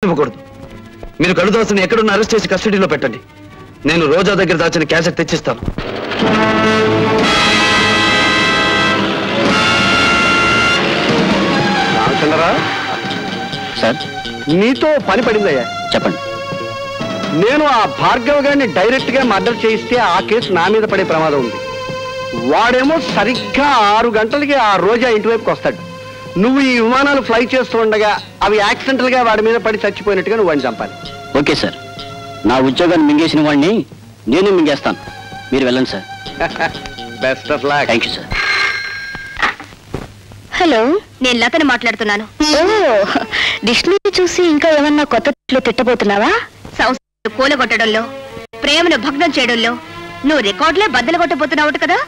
ఇవ్వకూడదు. మీరు కళదాసుని ఎక్కడున్న అరెస్ట్ చేసి కస్టడీలో పెట్టండి. నేను రోజా దగ్గర దాచిన క్యాసెట్ తెచ్చిస్తాను. రామచంద్రరా సార్, నీతో పని పడిందయ్యా. చెప్పండి. నేను ఆ భార్గవ్ గారిని డైరెక్ట్ గా మర్డర్ చేయిస్తే ఆ కేసు నా మీద పడే ప్రమాదం ఉంది. వాడేమో సరిగ్గా 6 గంటలకి ఆ రోజా ఇంటివైపుకి వస్తాడు. నువ్వు ఈ విమానాలు ఫ్లై చేస్తూ ఉండగా అవి యాక్సిడెంటల్ గా వాడి మీద పడి చచ్చిపోయినట్టుగా నువ్వు వాడిని చంపాలి. ఓకే సార్, నా ఉద్యోగాన్ని మింగేసిన వాడిని నేను మింగేస్తాను. మీరు వెళ్ళండి sir. Best of luck. Thank you sir. Hello, నేను లతని మాట్లాడుతున్నాను. డిక్షనరీ చూసి ఇంకా ఏమన్నా కొత్త తిట్టబోతున్నావా? సంస్థలు కూలగొట్టడంలో, ప్రేమను భగ్నం చేయడంలో నువ్వు రికార్డులే బద్దలు కొట్టబోతున్నావు కదా.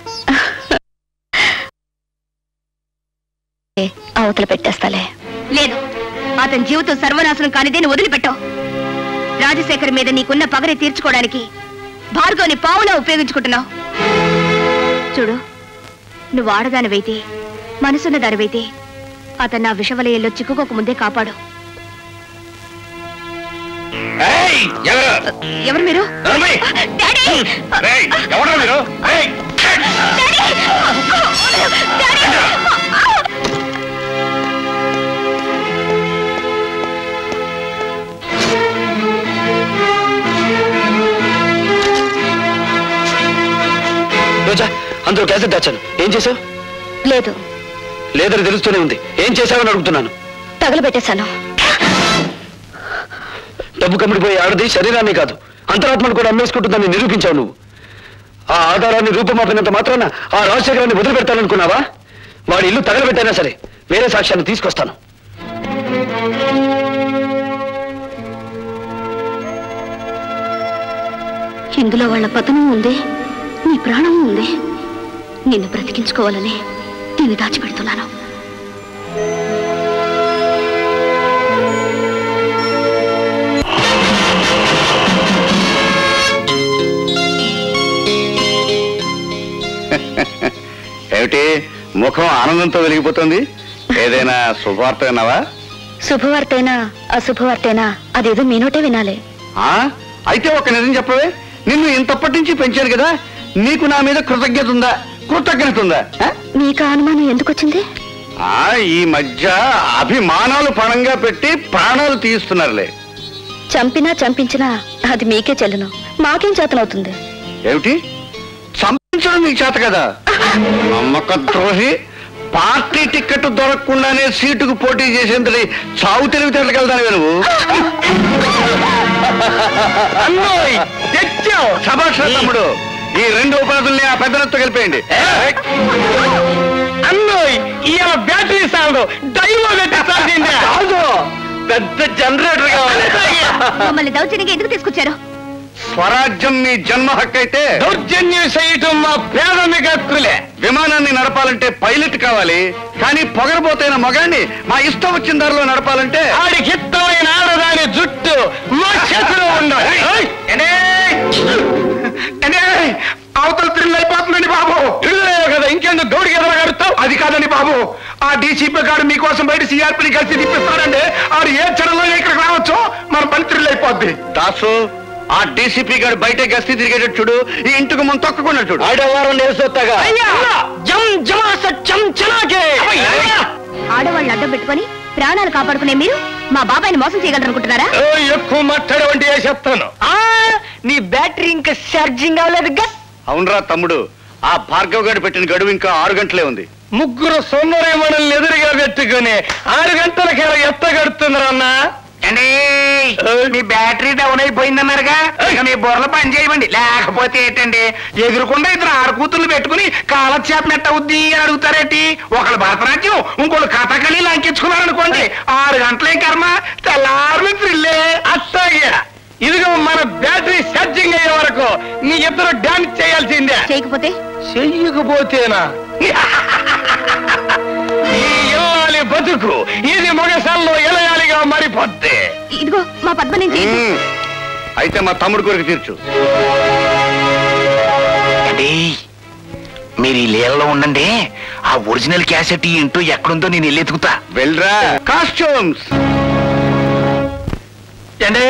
అవతల పెట్టేస్తాలే. లేదు, అతని జీవితం సర్వనాశనం కానిదే నువ్వు వదిలిపెట్టావు. రాజశేఖర్ మీద నీకున్న పగని తీర్చుకోవడానికి భార్గవ్ని పావులా ఉపయోగించుకుంటున్నావు. చూడు, నువ్వు ఆడదానివైతే, మనసున్న దానివైతే అతను నా విషవలయంలో చిక్కుకోక ముందే కాపాడు. ఎవరు మీరు? రోజా, అందులో క్యాసెట్ దాచాను. ఏం చేసావు? లేదు. లేదని తెలుస్తూనే ఉంది. ఏం చేశావని అడుగుతున్నాను. తగలబెట్టేశాను. డబ్బు కమ్మిడిపోయే ఆడది శరీరాన్ని కాదు, అంతరాత్మను కూడా అమ్మేసుకుంటుందని నిరూపించావు నువ్వు. ఆ ఆధారాన్ని రూపమాపినంత మాత్రాన ఆ రాజశేఖరాన్ని వదిలిపెడతాననుకున్నావా? వాడి ఇల్లు తగలబెట్టైనా సరే వేరే సాక్ష్యాన్ని తీసుకొస్తాను. ఇందులో వాళ్ళ పతనం ఉంది, నీ ప్రాణం ఉంది. నిన్ను బ్రతికించుకోవాలని నేను దాచిపెడుతున్నాను. ఏమిటి ముఖం ఆనందంతో వెలిగిపోతుంది? ఏదైనా శుభవార్త విన్నావా? శుభవార్తైనా అశుభవార్తైనా అదేదో మీనోటే వినాలి. అయితే ఒక నిజం చెప్పవే. నిన్ను ఇంతప్పటి నుంచి పెంచాను కదా, నీకు నా మీద కృతజ్ఞత ఉందా? నీకు అనుమానం ఎందుకు వచ్చింది? ఈ మధ్య అభిమానాలు పణంగా పెట్టి ప్రాణాలు తీస్తున్నారులే. చంపినా చంపించినా అది మీకే చెల్లును, మాకేం చేతనవుతుంది? ఏమిటి చంపించడం నీకు చేత కదా? నమ్మక ద్రోహి. పార్టీ టికెట్ దొరకకుండానే సీటుకు పోటీ చేసేంతటి చావు తెలివితేటకెళ్తాను నువ్వు. శభాష్ తమ్ముడు. ఈ 2 ఉపాధుల్ని ఆ పెద్దలతో కలిపేయండి. బ్యాటరీ సాగు పెద్ద జనరేటర్ కావాలి. మమ్మల్ని దౌర్జన్యంగా ఎందుకు తీసుకొచ్చారు? స్వరాజ్యం మీ జన్మ హక్కు అయితే దౌర్జన్యం చేయటం మా ప్రాథమిక హక్కులే. విమానాన్ని నడపాలంటే పైలట్ కావాలి, కానీ పొగరబోతైన మగాన్ని మా ఇష్టం వచ్చిన దారిలో నడపాలంటే ఆడికి ఇష్టమైన ఆడదాని జుట్టు మా చేతిలో ఉండాలి. అవతల థ్రిల్ అయిపోతుందండి బాబు. కదా ఇంకెందుకు గౌడికి ఎదరగడుతావు? అది కాదండి బాబు, ఆ డీసీపీ గారు మీకోసం బయట సిఆర్పీని కలిసి తిప్పిస్తారండి. ఆడు ఏ క్షణంలో ఇక్కడికి రావచ్చు, మన పని థ్రిల్ అయిపోద్ది. దాసు, ఆ డీసీపీ గారు బయట గస్తీ తిరిగేటట్టు చూడు, ఈ ఇంటికి ముందు తొక్కకుండా చూడు. ఆడవారం నేసొత్తగా ఆడవాళ్ళు అడ్డం పెట్టుకుని ప్రాణాలు కాపాడుకునే మీరు మా బాబాయిని మోసం చేయగలరనుకుంటున్నారా? ఎక్కువ మాట్లాడే వంటి చెప్తాను. నీ బ్యాటరీ ఇంకా ఛార్జింగ్ అవ్వలేదు. అవునరా తమ్ముడు, ఆ భార్గవ్ గారు పెట్టిన గడువు ఇంకా 6 గంటలే ఉంది. 3 సొన్నరేమణుల్ని ఎదురుగా పెట్టుకుని 6 గంటలకి ఎత్తగడుతున్నారన్నా. మీ బ్యాటరీ డౌన్ అయిపోయిందన్నారుగా, ఇక మీ బుర్రలు పని చేయమండి. లేకపోతే ఏంటండి, ఎదురుకుండా 2 ఆడకూతులు పెట్టుకుని కాలక్షేపం అవుద్ది అని అడుగుతారేంటి? ఒకళ్ళు భరతనాట్యం, ఇంకోళ్ళు కథకళి లంకించుకున్నారనుకోండి, 6 గంటలే కర్మ, తెల్లారు థ్రిల్లే. అట్టాగే ఇదిగో మన బ్యాటరీ ఛార్జింగ్ అయ్యే వరకు నీ ఇద్దరు డాన్స్ చేయాల్సిందే. చెయ్యకపోతేనా ఈ ఇల్లాలి బతుకు ఇది మొగసాల్లో ఇలయాలిగా మారిపోద్ది. ఇదిగో మా పద్మ నుంచి. అయితే మా తమ్ముడు కోరిక తీర్చు. మీరు ఈ లీలలో ఉండండి, ఆ ఒరిజినల్ క్యాసెట్ ఈ ఇంటూ ఎక్కడుందో నేను వెళ్ళి ఎత్తుకుతా. వెళ్ళరా. కాస్ట్యూమ్స్ ఏండే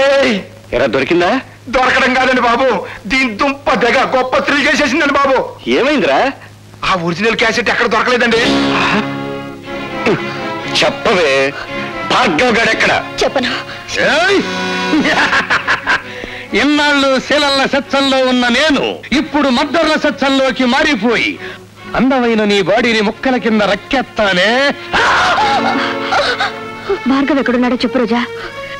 ఎరా దొరికిందా? దొరకడం కాదండి బాబు, దీని దుంప దగ్గ గొప్ప థ్రిల్ చేసేసిందండి బాబు. ఏమైందిరా? ఆ ఒరిజినల్ క్యాసెట్ ఎక్కడ దొరకలేదండి. చెప్పవే, భార్గవ్ గడెక్కడ? చెప్పను. ఇన్నాళ్ళు శీలల్ల సత్సంలో ఉన్న నేను ఇప్పుడు మద్దర్ల సత్సంలోకి మారిపోయి అందమైన నీ బాడీని ముక్కల కింద రక్కెత్తానే. భార్గవ్ ఎక్కడున్నాడో చెప్పు రోజా.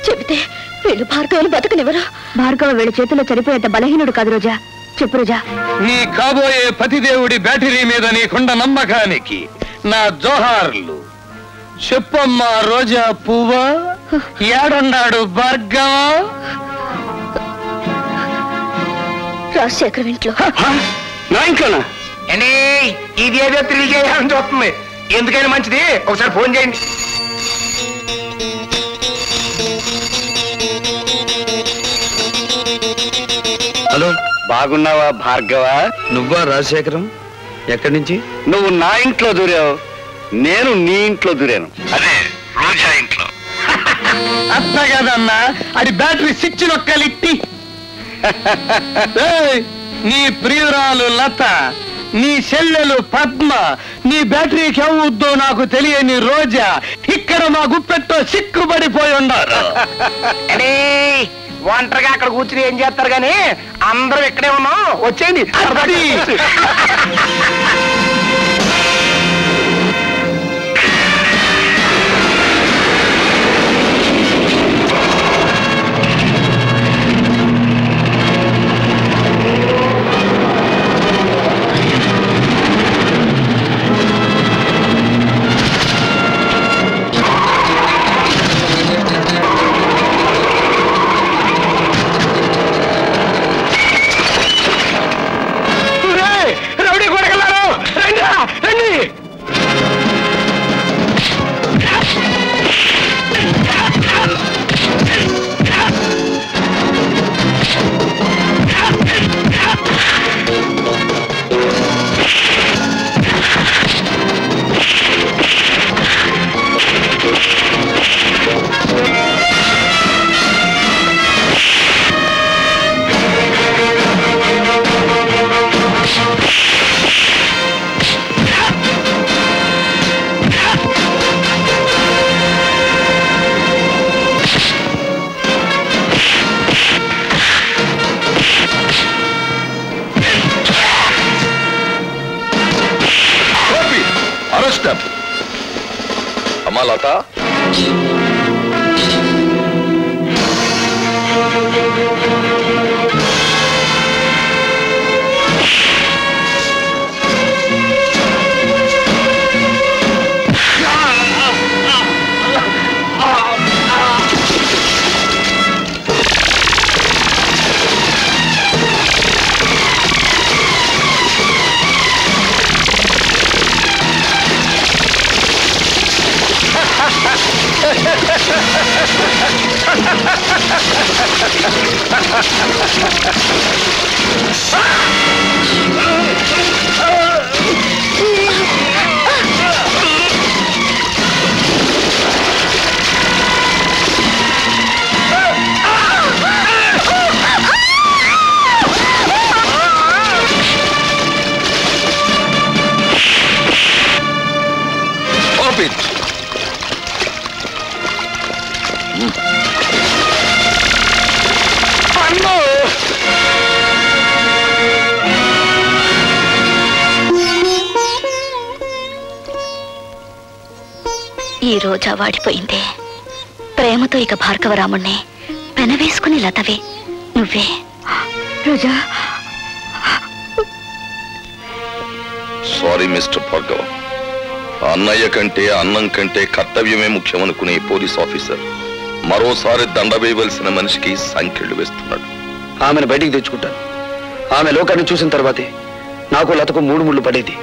చెబితే వీళ్ళు భార్గవ్ని బతకనివ్వరు. భార్గవ్ వీళ్ళ చేతుల్లో చనిపోయేంత బలహీనుడు కాదు రోజా. చెప్పు రోజా. నీ కాబోయే పతిదేవుడి బ్యాటరీ మీద నీకుండ నమ్మకానికి నా జోహార్లు. చెప్పమ్మా రోజా పువ్వా, ఏడున్నాడు భార్గవ? రాజశేఖర్ ఇంట్లో. నా ఇంట్లోనా? అండి ఇది ఏదో థ్రిల్ చేయాలని చూస్తుంది. ఎందుకైనా మంచిది ఒకసారి ఫోన్ చేయండి. హలో, బాగున్నావా భార్గవ? నువ్వా రాజశేఖరం? ఎక్కడి నుంచి? నువ్వు నా ఇంట్లో దూరావు, నేను నీ ఇంట్లో దూరాను. అదే రోజా ఇంట్లో. అత్త కదన్నా, అది బ్యాటరీ స్విచ్ నొక్కలిట్టి. నీ ప్రియురాలు లత, నీ చెల్లెలు పద్మ, నీ బ్యాటరీకి అవుద్దో నాకు తెలియని రోజా ఇక్కడ మా గుప్పెట్టో సిక్కుబడిపోయి ఉన్నారు. ఒంటరిగా అక్కడ కూర్చుని ఏం చేస్తారు గాని అందరూ ఇక్కడే ఉన్నాం, వచ్చేయండి. రౌడీ కొడగలరు, రండి రండి. అమ్మా లత, ఈ రోజా వాడిపోయిందే. ప్రేమతో ఇక భార్గవరాముణ్ణి పెనవేసుకుని లతవే నువ్వే. రోజా, సారీ మిస్టర్ భార్గవ. అన్నయ్య కంటే అన్నం కంటే కర్తవ్యమే ముఖ్యమనుకునే పోలీస్ ఆఫీసర్ మరోసారి దండ వేయవలసిన మనిషికి సంకెళ్ళు వేస్తున్నాడు. ఆమెను బయటికి తెచ్చుకుంటాను. ఆమె లోకాన్ని చూసిన తర్వాతే నాకు లతకు 3 ముళ్ళు పడేది.